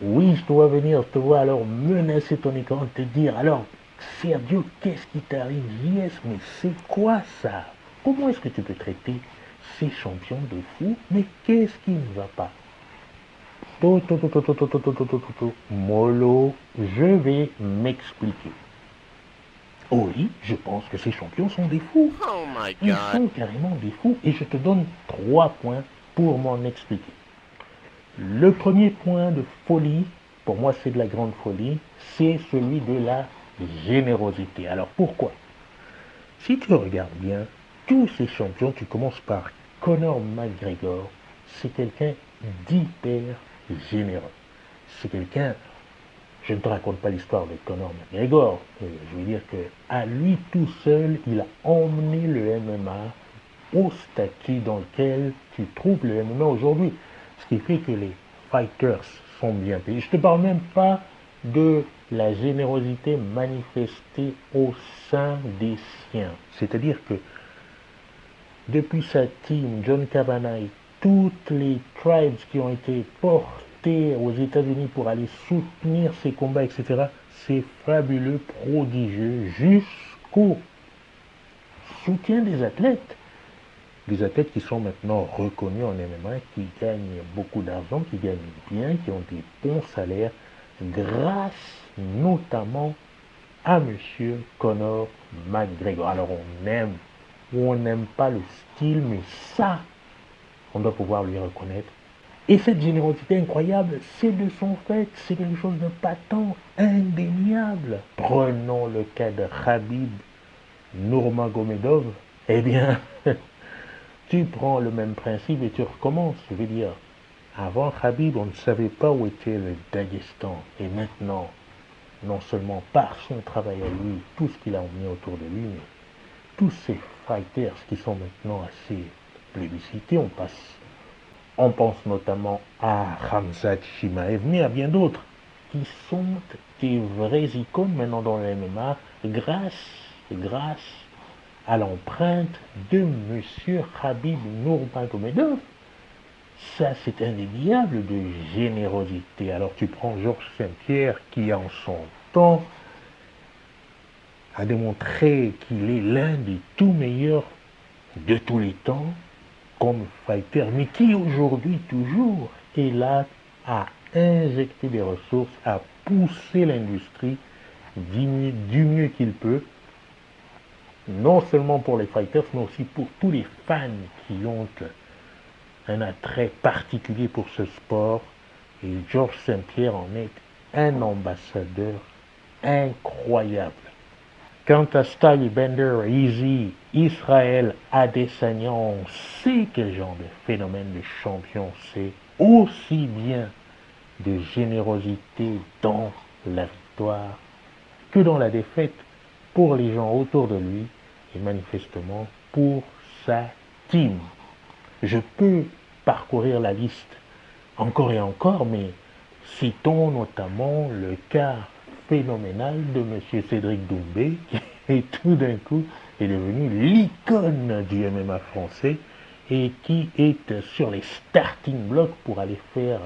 Oui, je dois venir te voir, alors menacer ton écran, te dire, alors, Sergio, qu'est-ce qui t'arrive? Yes, mais c'est quoi ça? Comment est-ce que tu peux traiter ces champions de fou? Mais qu'est-ce qui ne va pas? Mollo, je vais m'expliquer. Oui, je pense que ces champions sont des fous. Oh my Ils god. sont carrément des fous et je te donne 3 points pour m'en expliquer. Le premier point de folie, pour moi c'est de la grande folie, c'est celui de la générosité. Alors pourquoi? Si tu regardes bien, tous ces champions, tu commences par Conor McGregor, c'est quelqu'un d'hyper généreux. C'est quelqu'un, je ne te raconte pas l'histoire de Conor McGregor, je veux dire que à lui tout seul, il a emmené le MMA au statut dans lequel tu trouves le MMA aujourd'hui. Ce qui fait que les fighters sont bien payés. Je ne te parle même pas de la générosité manifestée au sein des siens. C'est-à-dire que depuis sa team, John Kavanagh, toutes les tribes qui ont été portées aux États-Unis pour aller soutenir ces combats, etc., c'est fabuleux, prodigieux, jusqu'au soutien des athlètes qui sont maintenant reconnus en MMA, qui gagnent beaucoup d'argent, qui gagnent bien, qui ont des bons salaires, grâce notamment à Monsieur Conor McGregor. Alors on aime ou on n'aime pas le style, mais ça, on doit pouvoir lui reconnaître. Et cette générosité incroyable, c'est de son fait, c'est quelque chose de patent, indéniable. Prenons le cas de Khabib Nurmagomedov. Eh bien, tu prends le même principe et tu recommences. Je veux dire, avant Khabib, on ne savait pas où était le Daghestan. Et maintenant, non seulement par son travail à lui, tout ce qu'il a emmené autour de lui, mais tous ces fighters qui sont maintenant assez plébiscités, on pense notamment à Khamzat Chimaev, mais à bien d'autres, qui sont des vraies icônes maintenant dans le MMA grâce à l'empreinte de Monsieur Khabib Nurmagomedov. Ça, c'est indéniable de générosité. Alors tu prends Georges Saint-Pierre qui, en son temps, a démontré qu'il est l'un des tout meilleurs de tous les temps comme fighter, mais qui aujourd'hui toujours est là à injecter des ressources, à pousser l'industrie du mieux qu'il peut, non seulement pour les fighters, mais aussi pour tous les fans qui ont un attrait particulier pour ce sport. Et Georges Saint-Pierre en est un ambassadeur incroyable. Quant à Stylebender, Easy, Israël Adesanya, on sait quel genre de phénomène de champion c'est, aussi bien de générosité dans la victoire que dans la défaite pour les gens autour de lui et manifestement pour sa team. Je peux parcourir la liste encore et encore, mais citons notamment le cas phénoménal de M. Cédric Doumbé, qui tout d'un coup est devenu l'icône du MMA français et qui est sur les starting blocks pour aller faire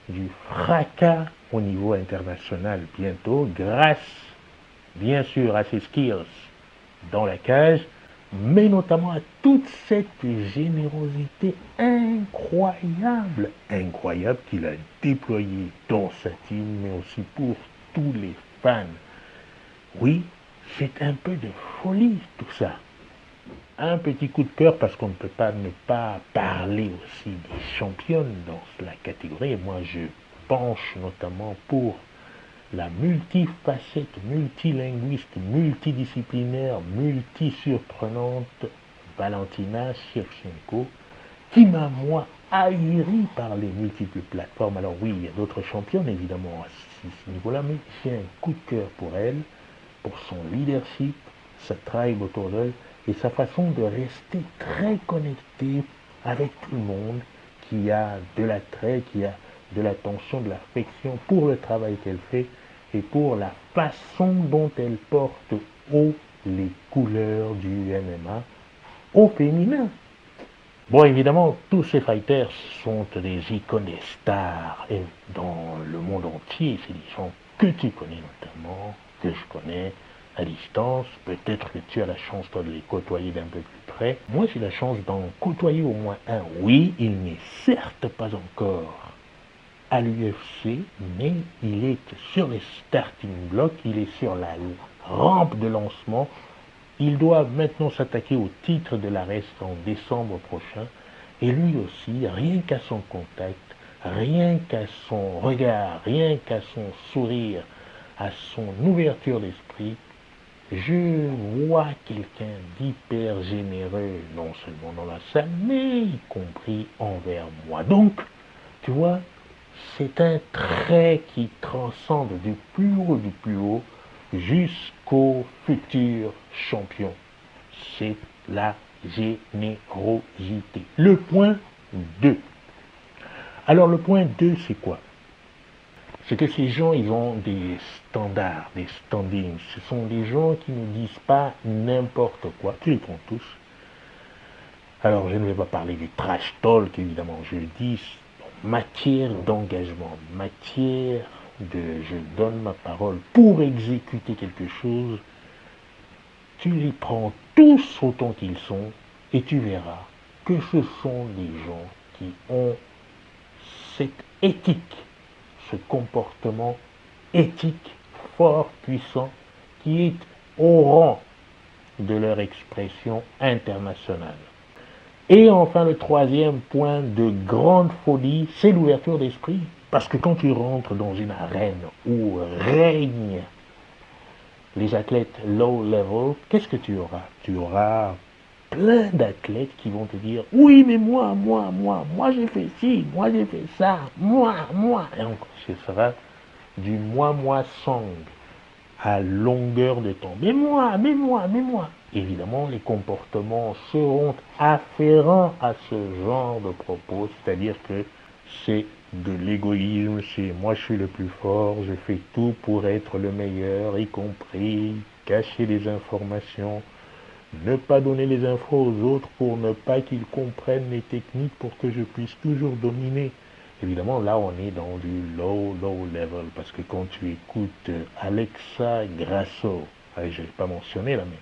du fracas au niveau international bientôt, grâce bien sûr à ses skills dans la cage, mais notamment à toute cette générosité incroyable qu'il a déployée dans sa team, mais aussi pour tous les fans. Oui, c'est un peu de folie tout ça. Un petit coup de cœur parce qu'on ne peut pas ne pas parler aussi des championnes dans la catégorie. Et moi, je penche notamment pour la multifacette, multilinguiste, multidisciplinaire, multisurprenante Valentina Shevchenko, qui m'a, moi, ahuri par les multiples plateformes. Alors oui, il y a d'autres championnes, évidemment, à ce niveau-là, mais j'ai un coup de cœur pour elle, pour son leadership, sa tribe autour d'elle, et sa façon de rester très connectée avec tout le monde, qui a de l'attrait, qui a de l'attention, de l'affection pour le travail qu'elle fait et pour la façon dont elle porte haut les couleurs du MMA au féminin. Bon, évidemment, tous ces fighters sont des icônes, des stars dans le monde entier. C'est des gens que tu connais notamment, que je connais à distance. Peut-être que tu as la chance, toi, de les côtoyer d'un peu plus près. Moi, j'ai la chance d'en côtoyer au moins un. Oui, il n'est certes pas encore à l'UFC, mais il est sur les starting blocks, il est sur la rampe de lancement. Il doit maintenant s'attaquer au titre de l'ARES en décembre prochain. Et lui aussi, rien qu'à son contact, rien qu'à son regard, rien qu'à son sourire, à son ouverture d'esprit, je vois quelqu'un d'hyper généreux, non seulement dans la salle, mais y compris envers moi. Donc, tu vois, c'est un trait qui transcende du plus haut, jusqu'au futur champion. C'est la générosité. Le point 2. Alors le point 2, c'est quoi? C'est que ces gens, ils ont des standards, des standings. Ce sont des gens qui ne disent pas n'importe quoi. Tu les prends tous. Alors je ne vais pas parler du trash talk, évidemment. Je le dis en matière d'engagement, matière de je donne ma parole pour exécuter quelque chose. Tu les prends tous autant qu'ils sont et tu verras que ce sont des gens qui ont cette éthique, ce comportement éthique fort, puissant, qui est au rang de leur expression internationale. Et enfin, le troisième point de grande folie, c'est l'ouverture d'esprit. Parce que quand tu rentres dans une arène où règnent les athlètes low level, qu'est-ce que tu auras? Tu auras plein d'athlètes qui vont te dire oui, mais moi j'ai fait ci, moi j'ai fait ça, moi. Et encore, ce sera du moi song à longueur de temps. Mais moi. Évidemment, les comportements seront afférents à ce genre de propos, c'est-à-dire que c'est de l'égoïsme, c'est moi je suis le plus fort, je fais tout pour être le meilleur, y compris cacher des informations, ne pas donner les infos aux autres pour ne pas qu'ils comprennent les techniques pour que je puisse toujours dominer. Évidemment, là, on est dans du low level, parce que quand tu écoutes Alexa Grasso, je ne l'ai pas mentionné là, mais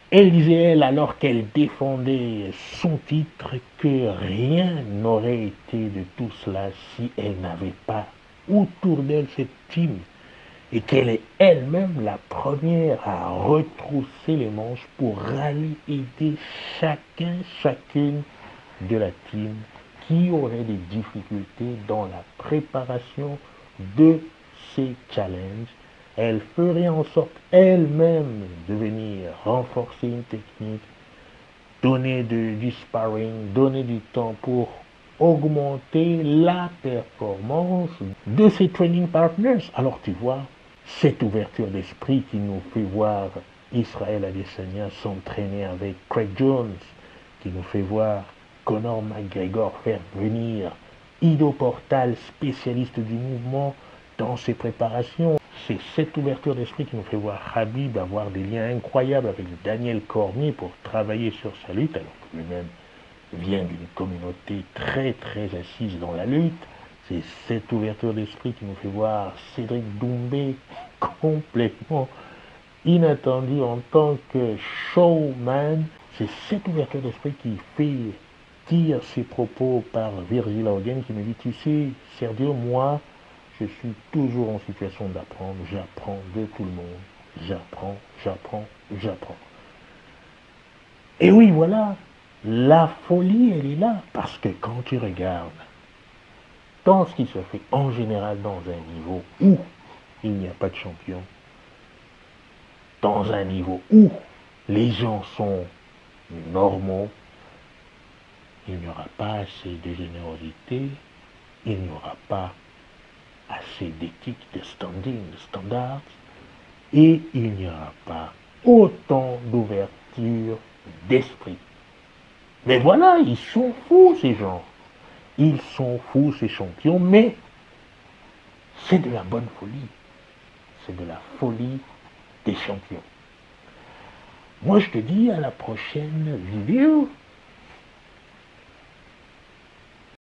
elle disait, elle, alors qu'elle défendait son titre, que rien n'aurait été de tout cela si elle n'avait pas autour d'elle cette team et qu'elle est elle-même la première à retrousser les manches pour aller aider chacune de la team qui aurait des difficultés dans la préparation de ces challenges. Elle ferait en sorte elle-même de venir renforcer une technique, donner du sparring, donner du temps pour augmenter la performance de ses training partners. Alors tu vois, cette ouverture d'esprit qui nous fait voir Israël Adesanya s'entraîner avec Craig Jones, qui nous fait voir Conor McGregor faire venir Ido Portal, spécialiste du mouvement, dans ses préparations. C'est cette ouverture d'esprit qui nous fait voir Khabib avoir des liens incroyables avec Daniel Cormier pour travailler sur sa lutte, alors que lui-même vient d'une communauté très assise dans la lutte. C'est cette ouverture d'esprit qui nous fait voir Cédric Doumbé complètement inattendu en tant que showman. C'est cette ouverture d'esprit qui fait dire ses propos par Virgil Hogan qui me dit, tu sais, Sergio, moi, je suis toujours en situation d'apprendre, j'apprends de tout le monde, j'apprends. Et oui, voilà, la folie, elle est là, parce que quand tu regardes dans ce qui se fait en général dans un niveau où il n'y a pas de champion, dans un niveau où les gens sont normaux, il n'y aura pas assez de générosité, il n'y aura pas assez d'éthique, de standing, de standards, et il n'y aura pas autant d'ouverture d'esprit. Mais voilà, ils sont fous ces gens. Ils sont fous ces champions, mais c'est de la bonne folie. C'est de la folie des champions. Moi je te dis à la prochaine vidéo.